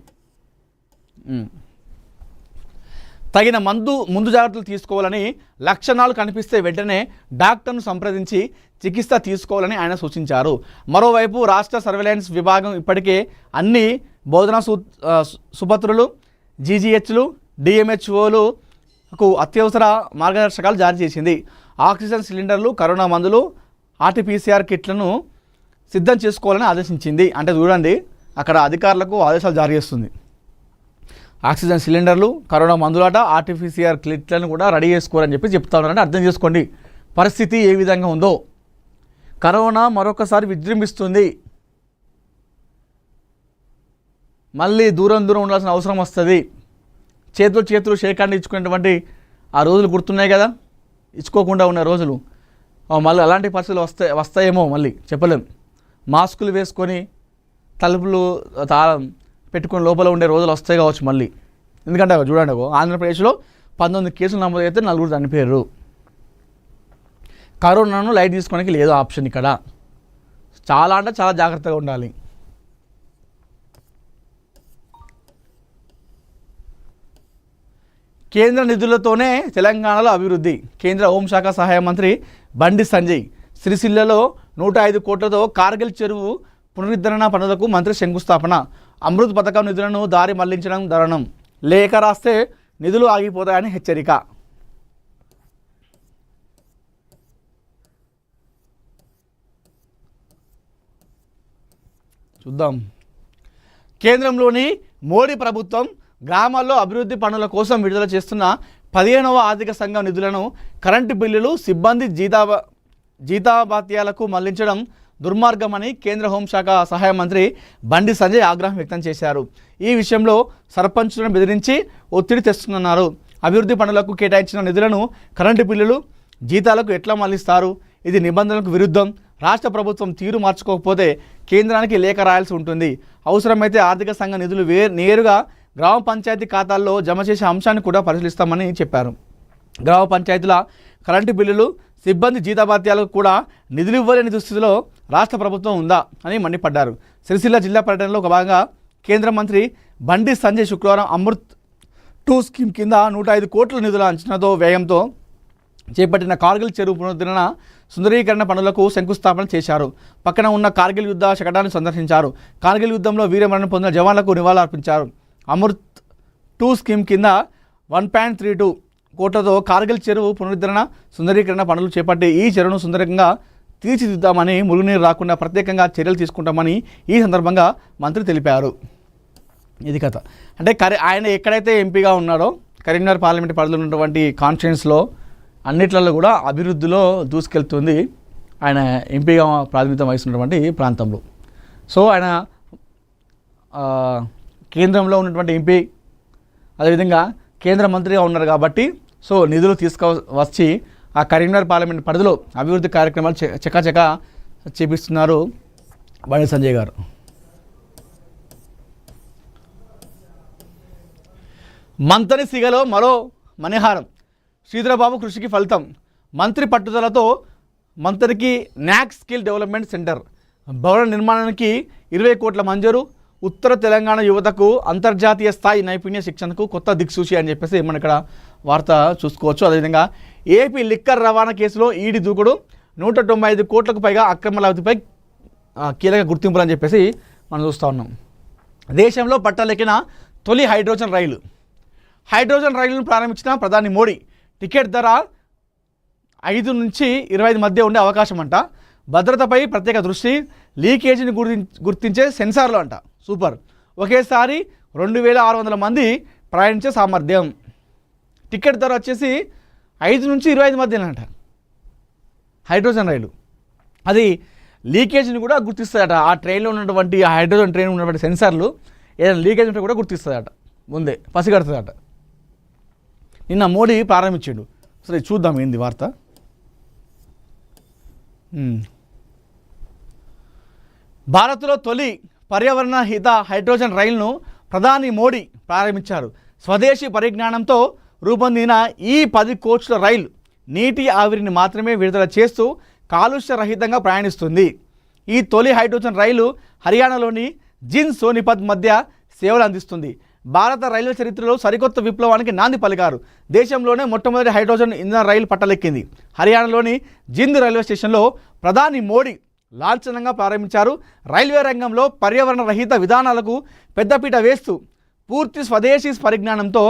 తగిన ముందు జాగ్రత్తలు తీసుకోవాలని, లక్షణాలు కనిపిస్తే వెంటనే డాక్టర్ను సంప్రదించి చికిత్స తీసుకోవాలని ఆయన సూచించారు. మరోవైపు రాష్ట్ర సర్వేలెన్స్ విభాగం ఇప్పటికే అన్ని బోధనా సుపత్రులు, జీజీహెచ్లు, డిఎంహెచ్ఓలకు అత్యవసర మార్గదర్శకాలు జారీ చేసింది. ఆక్సిజన్ సిలిండర్లు, కరోనా మందులు, ఆర్టీపీసీఆర్ కిట్లను సిద్ధం చేసుకోవాలని ఆదేశించింది. అంటే చూడండి, అక్కడ అధికారులకు ఆదేశాలు జారీ చేస్తుంది. ఆక్సిజన్ సిలిండర్లు, కరోనా మందులాట, ఆర్టీపీసీఆర్ కిట్లను కూడా రెడీ చేసుకోవాలని చెప్పి చెప్తా ఉన్నారంటే అర్థం చేసుకోండి పరిస్థితి ఏ విధంగా ఉందో. కరోనా మరొకసారి విజృంభిస్తుంది. మళ్ళీ దూరం ఉండాల్సిన అవసరం వస్తుంది. చేతులు షేకాండ్ ఇచ్చుకునేటువంటి ఆ రోజులు గుర్తున్నాయి కదా, ఇచ్చుకోకుండా ఉన్న రోజులు. మళ్ళీ అలాంటి పరిస్థితులు వస్తాయేమో మళ్ళీ చెప్పలేం. మాస్కులు వేసుకొని తలుపులు పెట్టుకొని లోపల ఉండే రోజులు వస్తాయి కావచ్చు మళ్ళీ. ఎందుకంటే చూడండి, ఆంధ్రప్రదేశ్లో 19 కేసులు నమోదైతే 4 చనిపోయారు. కరోనాను లైట్ తీసుకోవడానికి లేదు ఆప్షన్ ఇక్కడ. చాలా అంటే చాలా జాగ్రత్తగా ఉండాలి. కేంద్ర నిధులతోనే తెలంగాణలో అభివృద్ధి. కేంద్ర హోంశాఖ సహాయ మంత్రి బండి సంజయ్ సిరిసిల్లలో 105 కోట్లతో కార్గిల్ చెరువు పునరుద్ధరణ పనులకు మంత్రి శంకుస్థాపన. అమృత్ పథకం నిధులను దారి మళ్లించడం దారుణం. లేఖ రాస్తే నిధులు ఆగిపోతాయని హెచ్చరిక. చూద్దాం. కేంద్రంలోని మోడీ ప్రభుత్వం గ్రామాల్లో అభివృద్ధి పనుల కోసం విడుదల చేస్తున్న 15వ ఆర్థిక సంఘం నిధులను కరెంటు బిల్లులు, సిబ్బంది జీతాభత్యాలకు మళ్లించడం దుర్మార్గమని కేంద్ర హోంశాఖ సహాయ మంత్రి బండి సంజయ్ ఆగ్రహం వ్యక్తం చేశారు. ఈ విషయంలో సర్పంచులను బెదిరించి ఒత్తిడి తెస్తున్నారు. అభివృద్ధి పనులకు కేటాయించిన నిధులను కరెంటు బిల్లులు, జీతాలకు ఎట్లా మళ్లిస్తారు? ఇది నిబంధనలకు విరుద్ధం. రాష్ట్ర ప్రభుత్వం తీరు మార్చుకోకపోతే కేంద్రానికి లేఖ రాయాల్సి ఉంటుంది. అవసరమైతే ఆర్థిక సంఘ నిధులు నేరుగా గ్రామ పంచాయతీ ఖాతాల్లో జమ చేసే అంశాన్ని కూడా పరిశీలిస్తామని చెప్పారు. గ్రామ పంచాయతీల కరెంటు బిల్లులు, సిబ్బంది జీతభత్యాలకు కూడా నిధులు ఇవ్వలేని దుస్థితిలో రాష్ట్ర ప్రభుత్వం ఉందా అని మండిపడ్డారు. సిరిసిల్ల జిల్లా పర్యటనలో ఒక భాగంగా కేంద్ర మంత్రి బండి సంజయ్ శుక్రవారం అమృత్ 2 స్కీమ్ కింద 105 కోట్ల నిధుల అంచనాతో వ్యయంతో చేపట్టిన కార్గిల్ చెరువు పునరుద్ధరణ సుందరీకరణ పనులకు శంకుస్థాపన చేశారు. పక్కన ఉన్న కార్గిల్ యుద్ధ శకటాన్ని సందర్శించారు. కార్గిల్ యుద్ధంలో వీరమరణం పొందిన జవాన్లకు నివాళులర్పించారు. అమృత్ 2 స్కీమ్ కింద 1.32 కోట్లతో కార్గిల్ చెరువు పునరుద్ధరణ సుందరీకరణ పనులు చేపట్టి ఈ చెరువును సుందరంగా తీర్చిదిద్దామని, మురుగునీరు రాకుండా ప్రత్యేకంగా చర్యలు తీసుకుంటామని ఈ సందర్భంగా మంత్రి తెలిపారు. ఇది కథ. అంటే ఆయన ఎక్కడైతే ఎంపీగా ఉన్నాడో కరీంనగర్ పార్లమెంట్ పరిధిలో ఉన్నటువంటి కాన్స్టిట్యుయెన్సీలో అన్నిట్లలో కూడా అభివృద్ధిలో దూసుకెళ్తుంది ఆయన ఎంపీగా ప్రాతినిధ్యం వహిస్తున్నటువంటి ప్రాంతంలో. సో ఆయన కేంద్రంలో ఉన్నటువంటి ఎంపీ, అదేవిధంగా కేంద్ర మంత్రిగా ఉన్నారు కాబట్టి సో నిధులు తీసుకువచ్చి ఆ కరీంనగర్ పార్లమెంట్ పరిధిలో అభివృద్ధి కార్యక్రమాలు చకాచకా చేపిస్తున్నారు బండి సంజయ్ గారు. మంతని సిగలో మరో మణిహారం, శ్రీధరబాబు కృషికి ఫలితం. మంత్రి పట్టుదలతో మంత్రికి న్యాక్ స్కిల్ డెవలప్మెంట్ సెంటర్ భవన నిర్మాణానికి 20 కోట్ల మంజూరు. ఉత్తర తెలంగాణ యువతకు అంతర్జాతీయ స్థాయి నైపుణ్య శిక్షణకు కొత్త దిక్సూచి అని చెప్పేసి మనం ఇక్కడ వార్త చూసుకోవచ్చు. అదేవిధంగా ఏపీ లిక్కర్ రవాణా కేసులో ఈడీ దూకుడు, 195 కోట్లకు పైగా అక్రమ లబ్ధిపై కీలక గుర్తింపులు అని చెప్పేసి మనం చూస్తూ ఉన్నాం. దేశంలో పట్టాలెక్కిన తొలి హైడ్రోజన్ రైలు, హైడ్రోజన్ రైలును ప్రారంభించిన ప్రధాని మోడీ. టికెట్ ధర 5 నుంచి 25 మధ్య ఉండే అవకాశం అంట. భద్రతపై ప్రత్యేక దృష్టి, లీకేజీని గుర్తించే సెన్సార్లు అంట. సూపర్. ఒకేసారి 2600 మంది ప్రయాణించే సామర్థ్యం. టికెట్ ధర వచ్చేసి 5 నుంచి 25 మధ్యనంట హైడ్రోజన్ రైలు. అది లీకేజీని కూడా గుర్తిస్తుందట. ఆ ట్రైన్లో ఉన్నటువంటి ఆ హైడ్రోజన్ ట్రైన్ ఉన్నటువంటి సెన్సార్లు ఏదైనా లీకేజ్ ఉంటే కూడా గుర్తిస్తుందట, ముందే పసిగడుతుందట. నిన్న మోడీ ప్రారంభించాడు. సరే చూద్దాం ఏంది వార్త. భారత్లో తొలి పర్యావరణ హిత హైడ్రోజన్ రైలును ప్రధాని మోడీ ప్రారంభించారు. స్వదేశీ పరిజ్ఞానంతో రూపొందిన ఈ 10 కోచ్ల రైలు నీటి ఆవిరిని మాత్రమే విడుదల చేస్తూ కాలుష్య రహితంగా ప్రయాణిస్తుంది. ఈ తొలి హైడ్రోజన్ రైలు హర్యానాలోని జింద్ సోనిపత్ మధ్య సేవలు అందిస్తుంది. భారత రైల్వే చరిత్రలో సరికొత్త విప్లవానికి నాంది పలికారు. దేశంలోనే మొట్టమొదటి హైడ్రోజన్ ఇంధన రైలు పట్టలెక్కింది. హర్యానాలోని జింద్ రైల్వే స్టేషన్లో ప్రధాని మోడీ లాంఛనంగా ప్రారంభించారు. రైల్వే రంగంలో పర్యావరణ రహిత విధానాలకు పెద్దపీట వేస్తూ పూర్తి స్వదేశీ పరిజ్ఞానంతో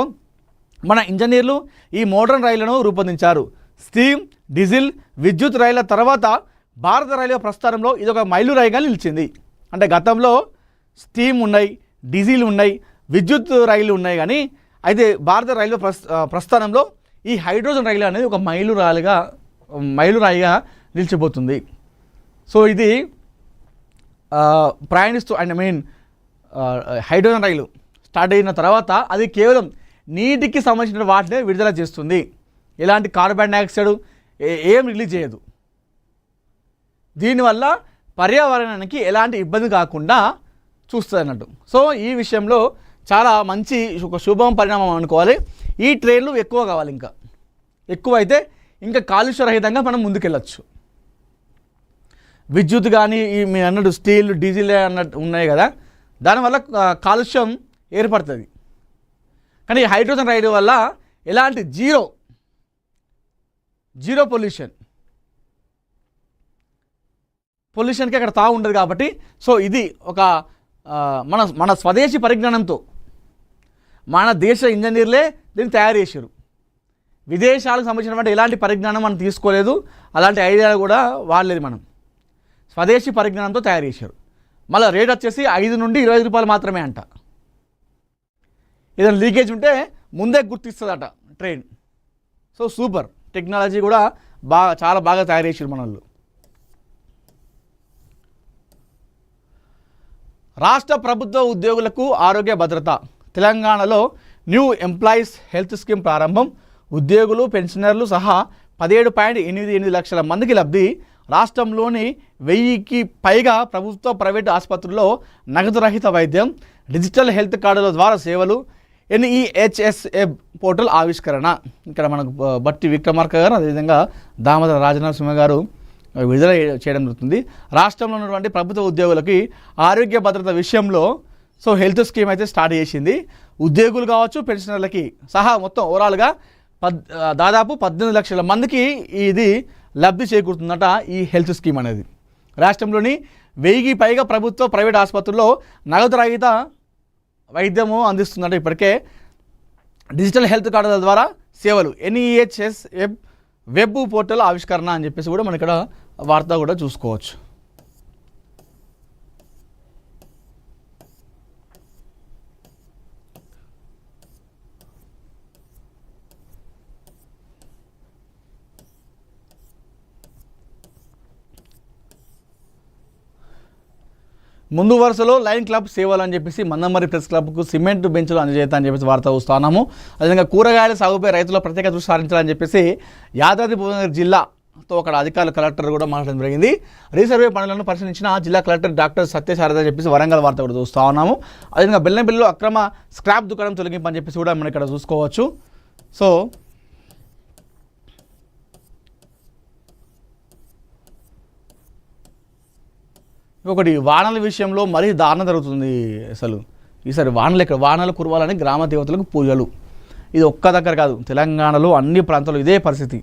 మన ఇంజనీర్లు ఈ మోడర్న్ రైళ్లను రూపొందించారు. స్టీమ్, డీజిల్, విద్యుత్ రైళ్ల తర్వాత భారత రైల్వే ప్రస్థానంలో ఇదొక మైలురాయిగా నిలిచింది. అంటే గతంలో స్టీమ్ ఉన్నాయి, డీజిల్ ఉన్నాయి, విద్యుత్ రైళ్లు ఉన్నాయి, కానీ అయితే భారత రైల్వే ప్రస్థానంలో ఈ హైడ్రోజన్ రైలు అనేది ఒక మైలురాయిగా నిలిచిపోతుంది. సో ఇది ప్రయాణిస్తూ హైడ్రోజన్ రైలు స్టార్ట్ అయిన తర్వాత అది కేవలం నీటికి సంబంధించిన వాటినే విడుదల చేస్తుంది. ఎలాంటి కార్బన్ డైఆక్సైడ్ ఏం రిలీజ్ చేయదు. దీనివల్ల పర్యావరణానికి ఎలాంటి ఇబ్బంది కాకుండా చూస్తుంది అన్నట్టు. సో ఈ విషయంలో చాలా మంచి ఒక శుభం పరిణామం అనుకోవాలి. ఈ ట్రైన్లు ఎక్కువ కావాలి, ఇంకా ఎక్కువ అయితే ఇంకా కాలుష్యరహితంగా మనం ముందుకెళ్ళచ్చు. విద్యుత్ కానీ మీరు అన్నట్టు స్టీల్, డీజిల్ అన్నట్టు ఉన్నాయి కదా, దానివల్ల కాలుష్యం ఏర్పడుతుంది. కానీ హైడ్రోజన్ రైలు వల్ల ఎలాంటి జీరో పొల్యూషన్కి అక్కడ తావు ఉండదు కాబట్టి సో ఇది ఒక మన స్వదేశీ పరిజ్ఞానంతో మన దేశ ఇంజనీర్లే దీన్ని తయారు చేశారు. విదేశాలకు సంబంధించినటువంటి ఎలాంటి పరిజ్ఞానం మనం తీసుకోలేదు, అలాంటి ఐడియాలు కూడా వాడలేదు. మనం స్వదేశీ పరిజ్ఞానంతో తయారు చేశారు. మళ్ళీ రేట్ వచ్చేసి 5 నుండి 25 రూపాయలు మాత్రమే అంట. ఏదైనా లీకేజ్ ఉంటే ముందే గుర్తిస్తుందట ట్రైన్. సో సూపర్ టెక్నాలజీ కూడా చాలా బాగా తయారు చేశారు మన వాళ్ళు. రాష్ట్ర ప్రభుత్వ ఉద్యోగులకు ఆరోగ్య భద్రత. తెలంగాణలో న్యూ ఎంప్లాయీస్ హెల్త్ స్కీమ్ ప్రారంభం. ఉద్యోగులు, పెన్షనర్లు సహా 17.88 లక్షల మందికి లబ్ధి. రాష్ట్రంలోని 1000కి పైగా ప్రభుత్వ, ప్రైవేటు ఆసుపత్రుల్లో నగదు రహిత వైద్యం, డిజిటల్ హెల్త్ కార్డుల ద్వారా సేవలు, NEHSA పోర్టల్ ఆవిష్కరణ. ఇక్కడ మనకు బట్టి విక్రమార్క గారు, అదేవిధంగా దామోదర రాజనరసింహ గారు విడుదల చేయడం జరుగుతుంది. రాష్ట్రంలో ఉన్నటువంటి ప్రభుత్వ ఉద్యోగులకి ఆరోగ్య భద్రత విషయంలో సో హెల్త్ స్కీమ్ అయితే స్టార్ట్ చేసింది. ఉద్యోగులు కావచ్చు, పెన్షనర్లకి సహా మొత్తం ఓవరాల్గా దాదాపు 18 లక్షల మందికి ఇది లబ్ధి చేకూరుతుందట ఈ హెల్త్ స్కీమ్ అనేది. రాష్ట్రంలోని 1000కి పైగా ప్రభుత్వ, ప్రైవేట్ ఆసుపత్రుల్లో నగదు రహిత వైద్యము అందిస్తుందట. ఇప్పటికే డిజిటల్ హెల్త్ కార్డుల ద్వారా సేవలు, NEHSA వెబ్ పోర్టల్ ఆవిష్కరణ అని చెప్పేసి కూడా మనం ఇక్కడ వార్త కూడా చూసుకోవచ్చు. ముందు వరుసలో లయన్ క్లబ్ సేవలు అని చెప్పేసి మందమరి ప్రెస్ క్లబ్కు సిమెంట్ బెంచ్లు అందజేత అని చెప్పేసి వార్త చూస్తున్నాము. అదేవిధంగా కూరగాయల సాగుపై రైతుల ప్రత్యేక దృష్టి సారించాలని చెప్పేసి యాదాద్రి భువనగిరి జిల్లాతో అక్కడ అధికారులు కలెక్టర్ కూడా మాట్లాడడం జరిగింది. రీసర్వే పనులను పరిశీలించిన జిల్లా కలెక్టర్ డాక్టర్ సత్యశారద అని చెప్పేసి వరంగల్ వార్త కూడా చూస్తూ ఉన్నాము. అదేవిధంగా బెల్లంపల్లిలో అక్రమ స్క్రాప్ దుకాణం తొలగింపు అని చెప్పేసి కూడా మనం ఇక్కడ చూసుకోవచ్చు. సో ఒకటి వానల విషయంలో మరీ దారుణం జరుగుతుంది. అసలు ఈసారి వానలు కురవాలని గ్రామ దేవతలకు పూజలు. ఇది ఒక్క దగ్గర కాదు, తెలంగాణలో అన్ని ప్రాంతాల్లో ఇదే పరిస్థితి.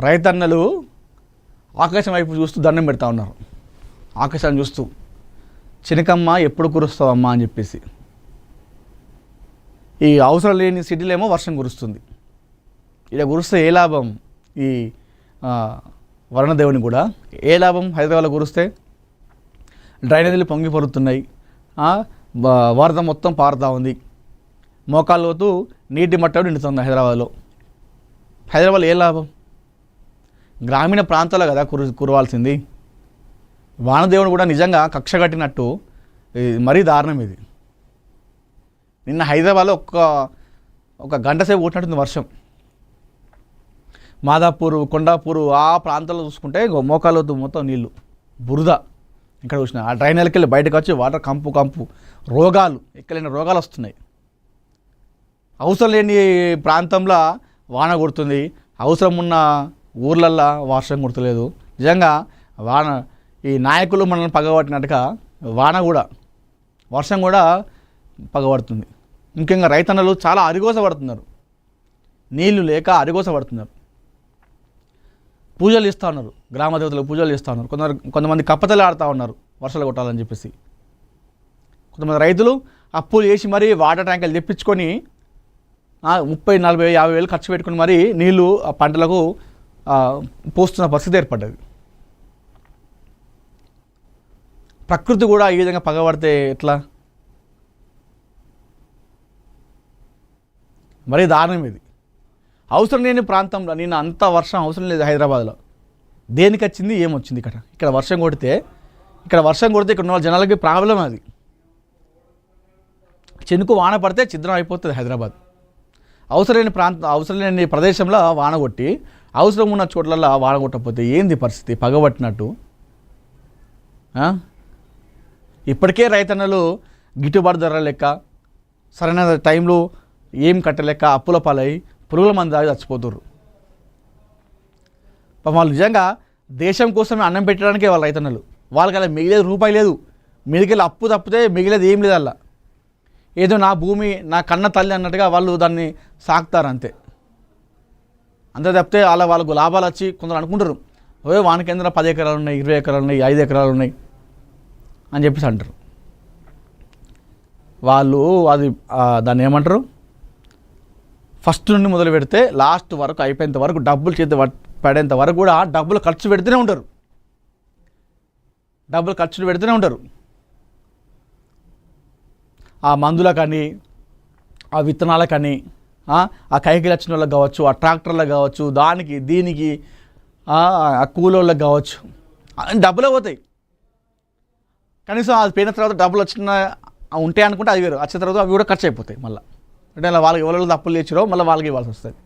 రైతన్నలు ఆకాశం వైపు చూస్తూ దండం పెడతా ఉన్నారు. ఆకాశాన్ని చూస్తూ చినకమ్మ ఎప్పుడు కురుస్తావమ్మా అని చెప్పేసి. ఈ అవసరం లేని సిటీలో ఏమో వర్షం కురుస్తుంది. ఇలా కురిస్తే ఏ లాభం? ఈ వరుణదేవుని కూడా ఏ లాభం? హైదరాబాద్లో కురిస్తే డ్రైనేజీలు పొంగి పొరుతున్నాయి, వరద మొత్తం పారుతూ ఉంది, మోకాళ్ళతో నీటి మట్టం నిండుతుంది హైదరాబాద్లో. హైదరాబాద్లో ఏ లాభం? గ్రామీణ ప్రాంతాల్లో కదా కురవాల్సింది. వానదేవుడు కూడా నిజంగా కక్ష కట్టినట్టు మరీ దారుణం ఇది. నిన్న హైదరాబాద్లో ఒక గంట సేపు కొట్టినట్టుంది వర్షం. మాదాపూర్, కొండాపూర్ ఆ ప్రాంతాల్లో చూసుకుంటే మోకాళ్ళతో మొత్తం నీళ్ళు, బురద. ఇక్కడ చూసిన ఆ డ్రైనేజీకి వెళ్ళి బయటకు వచ్చి వాటర్ కంపు రోగాలు, ఎక్కలేని రోగాలు వస్తున్నాయి. అవసరం లేని ప్రాంతంలో వాన కొడుతుంది, అవసరం ఉన్న ఊర్లల్లో వర్షం కొడతలేదు. నిజంగా ఈ నాయకులు మనల్ని పగబట్టినట్టుగా వర్షం కూడా పగబడుతుంది. ముఖ్యంగా రైతన్నలు చాలా అరిగోసపడుతున్నారు, నీళ్లు లేక అరిగోసపడుతున్నారు. పూజలు ఇస్తూ ఉన్నారు, గ్రామ దేవతలకు పూజలు ఇస్తూ ఉన్నారు. కొంతమంది కప్పతలు ఆడుతూ ఉన్నారు వర్షాలు కొట్టాలని చెప్పేసి. కొంతమంది రైతులు అప్పులు చేసి మరీ వాటర్ ట్యాంకులు తెప్పించుకొని 30, 40, 50 వేలు ఖర్చు పెట్టుకుని మరీ నీళ్లు ఆ పంటలకు పోస్తున్న పరిస్థితి ఏర్పడ్డది. ప్రకృతి కూడా ఈ విధంగా పగబడితే ఎట్లా? మరీ దారుణం ఇది. అవసరం లేని ప్రాంతంలో నిన్న అంత వర్షం అవసరం లేదు హైదరాబాద్లో. దేనికి వచ్చింది, ఏమొచ్చింది? ఇక్కడ వర్షం కొడితే ఇక్కడ ఉన్న జనాలకి ప్రాబ్లం అది. చెనుకు వాన పడితే ఛిద్రం అయిపోతుంది హైదరాబాద్. అవసరం లేని ప్రదేశంలో వాన కొట్టి అవసరం ఉన్న చోట్లలో వాన కొట్టకపోతే ఏంది పరిస్థితి? పగబట్టినట్టు. ఇప్పటికే రైతన్నలు గిట్టుబాటు ధర లెక్క సరైన టైంలో ఏం కట్టలేక అప్పుల పాలై పురుగుల మంది దాగి చచ్చిపోతుర్రు. వాళ్ళు నిజంగా దేశం కోసమే అన్నం పెట్టడానికే వాళ్ళ రైతన్నలు. వాళ్ళకి అలా మిగిలేదు రూపాయి లేదు. మిగిలిన అప్పు తప్పితే మిగిలేదు ఏం లేదు. అలా ఏదో నా భూమి నా కన్న తల్లి అన్నట్టుగా వాళ్ళు దాన్ని సాగుతారు అంతే తప్పితే వాళ్ళకు లాభాలు వచ్చి కొందరు అనుకుంటారు, వానికి ఎందుకు 10 ఎకరాలు ఉన్నాయి, 20 ఎకరాలు ఉన్నాయి, 5 ఎకరాలు ఉన్నాయి అని చెప్పేసి అంటారు. వాళ్ళు దాన్ని ఏమంటారు, ఫస్ట్ నుండి మొదలు పెడితే లాస్ట్ వరకు అయిపోయేంత వరకు డబ్బులు చేతి పడేంత వరకు కూడా డబ్బులు ఖర్చు పెడుతూనే ఉంటారు. ఆ మందులకని, ఆ విత్తనాలకని, ఆ కైకిలు వచ్చిన వాళ్ళకి కావచ్చు, ఆ ట్రాక్టర్లకు కావచ్చు, దానికి దీనికి ఆ కూలోళ్ళకి కావచ్చు, డబ్బులే పోతాయి. కనీసం అది పోయిన తర్వాత డబ్బులు ఉంటాయి అనుకుంటే అది వేరు. వచ్చిన తర్వాత అవి కూడా ఖర్చు అయిపోతాయి మళ్ళీ. అంటే అలా వాళ్ళకి ఎవరు తప్పులు తెచ్చిరో మళ్ళీ వాళ్ళకి ఇవ్వాల్సి వస్తుంది.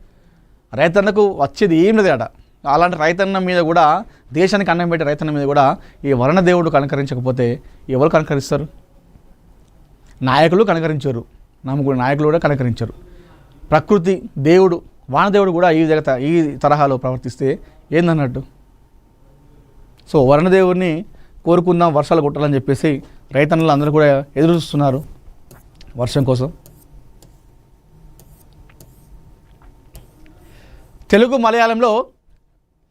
రైతన్నకు వచ్చేది ఏం లేదు అట. అలాంటి రైతన్న మీద కూడా, దేశానికి అన్నం పెట్టే రైతన్న మీద కూడా ఈ వరుణ దేవుడు కనకరించకపోతే ఎవరు కనకరిస్తారు? నాయకులు కనకరించారు, నమ్ముకునే నాయకులు కూడా కనకరించారు. ప్రకృతి దేవుడు, వానదేవుడు కూడా ఈ తరహాలో ప్రవర్తిస్తే ఏందన్నట్టు? సో వరుణదేవుడిని కోరుకుందాం వర్షాలు కొట్టాలని చెప్పేసి రైతన్నలు అందరూ కూడా ఎదురు చూస్తున్నారు వర్షం కోసం. తెలుగు మలయాళంలో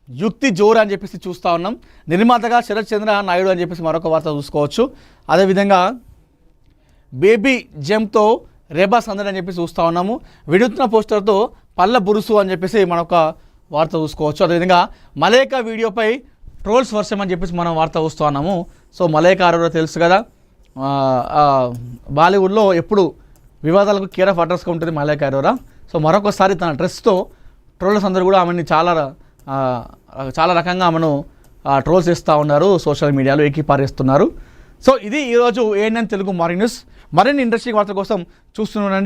యుక్తి జోరు అని చెప్పేసి చూస్తూ ఉన్నాం. నిర్మాతగా శరత్ చంద్ర నాయుడు అని చెప్పేసి మరొక వార్త చూసుకోవచ్చు. అదేవిధంగా బేబీ జెమ్తో రేబా సందడి అని చెప్పి చూస్తూ ఉన్నాము. వినూత్న పోస్టర్తో పల్ల బురుసు అని చెప్పేసి మనొక వార్త చూసుకోవచ్చు. అదేవిధంగా మలేకా వీడియోపై ట్రోల్స్ వర్షం అని చెప్పేసి మనం వార్త చూస్తూ ఉన్నాము. సో మలేకా అరోరా తెలుసు కదా, బాలీవుడ్లో ఎప్పుడు వివాదాలకు కేర్ ఆఫ్ అడ్రస్గా ఉంటుంది మలేకా అరోరా. సో మరొకసారి తన డ్రెస్తో ట్రోల్స్ అందరూ కూడా ఆమెని చాలా రకంగా ఆమెను ట్రోల్స్ చేస్తూ ఉన్నారు, సోషల్ మీడియాలో ఏకీపారేస్తున్నారు. సో ఇది ఈరోజు ఏఎన్ఎన్ తెలుగు మార్నింగ్ న్యూస్. మరిన్ని ఇండస్ట్రీ వార్తల కోసం చూస్తూనే ఉండండి.